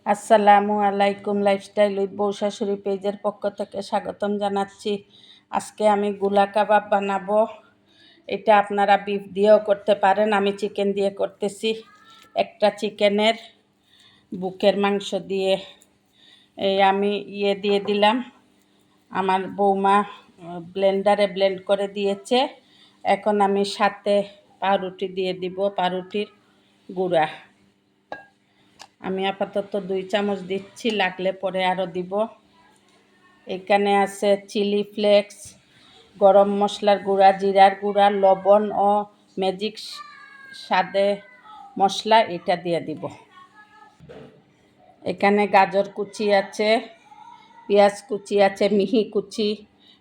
আসসালামু আলাইকুম। Lifestyle with বউ শাশুড়ি পেজের পক্ষ থেকে স্বাগতম জানাচ্ছি। আজকে আমি গুলা কাবাব বানাবো। এটা আপনারা বিফ দিয়েও করতে পারেন, আমি চিকেন দিয়ে করতেছি। একটা চিকেনের বুকের মাংস দিয়ে আমি দিয়ে দিলাম। আমার বৌমা ব্লেন্ডারে ব্লেন্ড করে দিয়েছে। এখন আমি সাথে পাউরুটি দিয়ে দিব, পাউরুটির গুঁড়া। আমি আপাতত 2 চামচ দিচ্ছি, লাগলে পরে আরও দিব। এখানে আছে চিলি ফ্লেক্স, গরম মশলার গুঁড়া, জিরার গুঁড়া, লবণ ও ম্যাজিক স্বাদে মশলা, এটা দিয়ে দিব। এখানে গাজর কুচি আছে, পেঁয়াজ কুচি আছে, মিহি কুচি,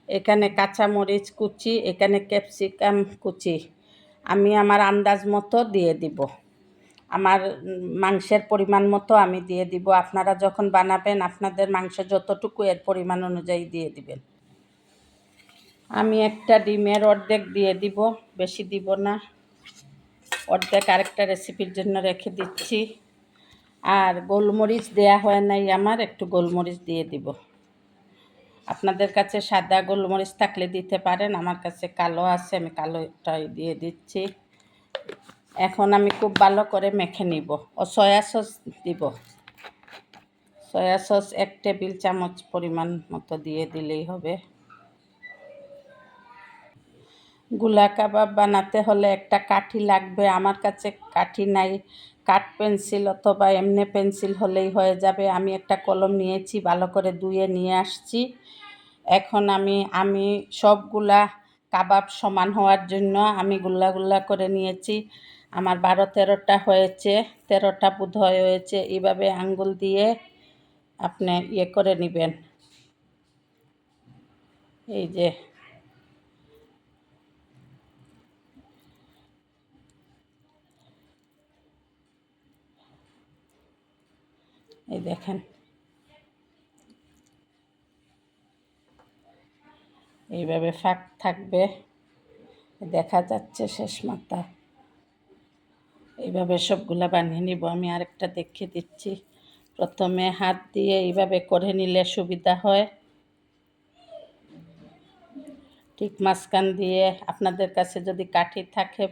এখানে কাঁচামরিচ কুচি, এখানে ক্যাপসিকাম কুচি। আমি আমার আন্দাজ মতো দিয়ে দিব, আমার মাংসের পরিমাণ মতো আমি দিয়ে দিব। আপনারা যখন বানাবেন আপনাদের মাংস যতটুকু এর পরিমাণ অনুযায়ী দিয়ে দিবেন। আমি একটা ডিমের অর্ধেক দিয়ে দিব, বেশি দিব না, অর্ধেক আরেকটা রেসিপির জন্য রেখে দিচ্ছি। আর গোলমরিচ দেয়া হয় নাই আমার, একটু গোলমরিচ দিয়ে দিব। আপনাদের কাছে সাদা গোলমরিচ থাকলে দিতে পারেন, আমার কাছে কালো আছে, আমি কালোটাই দিয়ে দিচ্ছি। এখন আমি খুব ভালো করে মেখে নিব। সয়া সস দিব, সয়া সস 1 টেবিল চামচ পরিমাণ মতো দিয়ে দিলেই হবে। গুলা কাবাব বানাতে হলে একটা কাঠি লাগবে, আমার কাছে কাঠি নাই, কাঠ পেন্সিল অথবা এমনি পেন্সিল হলেই হয়ে যাবে। আমি একটা কলম নিয়েছি, ভালো করে ধুয়ে নিয়ে আসছি। এখন আমি সবগুলা কাবাব সমান হওয়ার জন্য আমি গুল্লা করে নিয়েছি। আমার 12-13টা হয়েছে, 13টা বোধ হয়েছে। এইভাবে আঙ্গুল দিয়ে আপনি করে নেবেন। এই যে এই দেখেন, এইভাবে ফাঁক থাকবে, দেখা যাচ্ছে শেষ মাথা। এইভাবে সবগুলা বানিয়ে নিব। আমি আরেকটা দেখিয়ে দিচ্ছি। প্রথমে হাত দিয়ে এইভাবে করে নিলে সুবিধা হয়। ঠিক মাঝখান দিয়ে, আপনাদের কাছে যদি কাঠি থাকে,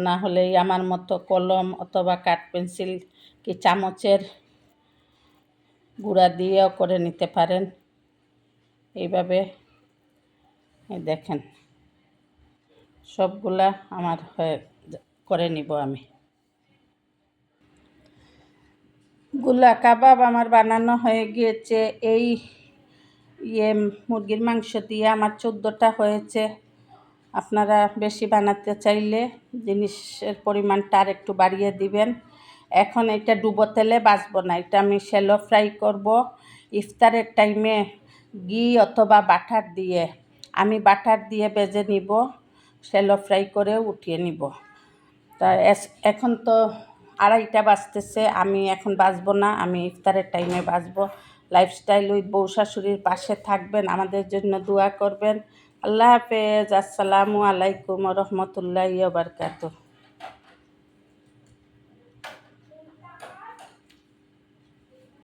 না হলে আমার মতো কলম অথবা কাঠ পেন্সিল কি চামচের গুঁড়া দিয়েও করে নিতে পারেন। এইভাবে দেখেন সবগুলা আমার করে নিব আমি। গুলা কাবাব আমার বানানো হয়ে গিয়েছে। এই মুরগির মাংস দিয়ে আমার 14টা হয়েছে। আপনারা বেশি বানাতে চাইলে জিনিসের পরিমাণটা আর একটু বাড়িয়ে দিবেন। এখন এটা ডুবো তেলে ভাজবো না, এটা আমি শ্যালো ফ্রাই করব ইফতারের টাইমে ঘি অথবা বাটার দিয়ে। আমি বাটার দিয়ে ভেজে নিব, শ্যালো ফ্রাই করে উঠিয়ে নিব। তা এখন তো 2:30টা বাজতেছে, আমি এখন ভাজবো না, আমি ইফতারের টাইমে ভাজবো। লাইফস্টাইল উইথ বউ শাশুড়ির পাশে থাকবেন, আমাদের জন্য দোয়া করবেন। আল্লাহ হাফেজ। আসসালামু আলাইকুম ওয়া রাহমাতুল্লাহি ওয়া বারাকাতুহু।